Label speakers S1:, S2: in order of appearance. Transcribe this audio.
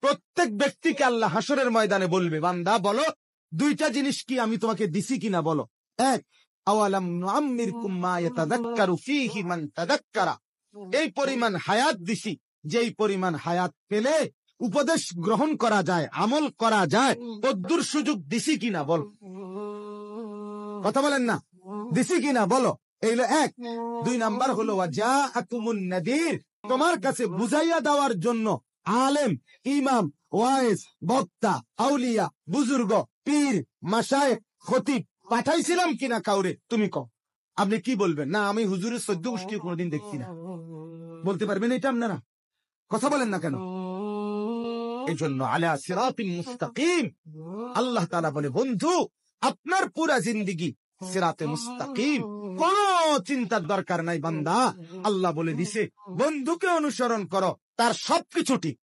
S1: প্রত্যেক ব্যক্তিকে আল্লাহ হাসরের ময়দানে বলবে, বান্দা বলো দুইটা জিনিস কি আমি তোমাকে দিছি কিনা বলো। এক, আওয়ালাম নুআম্মিরকুম মা ইয়াতাযাক্কারু ফীহি মান তাযাক্কারা, এই পরিমাণ হায়াত দিছি যেই পরিমাণ হায়াত পেলে উপদেশ গ্রহণ করা যায়, আমল করা যায়, তদ্দুর সুযোগ দিছি কিনা বল। কথা বলেন না, দিছি কিনা বলো। এই হলো এক। দুই নাম্বার হলো ওয়াজাআকুমুন নাযীর, তোমার কাছে বুঝাইয়া দেওয়ার জন্য আলেম, ইমাম, ওয়াইজ, বক্তা, আউলিয়া, বুজুর্গ, পীর, মাশায়েখ, খতিব পাঠাইছিলাম কিনা কাউরে, তুমি কও। আপনি কি বলবেন? না আমি হুজুরের 14 গোষ্ঠী কোনোদিন দেখছি না। বলতে পারবেন এটা আপনারা? কথা বলেন না কেন? এই জন্য আলা সিরাতিল মুস্তাকিম আল্লাহ তাআলা বলে, বন্ধু আপনার পুরা জিন্দেগি সিরাতে মুস্তাকিম, কোন চিন্তার দরকার নাই বান্দা। আল্লাহ বলে দিছে বন্ধুকে অনুসরণ করো, তার সবকিছু ঠিক।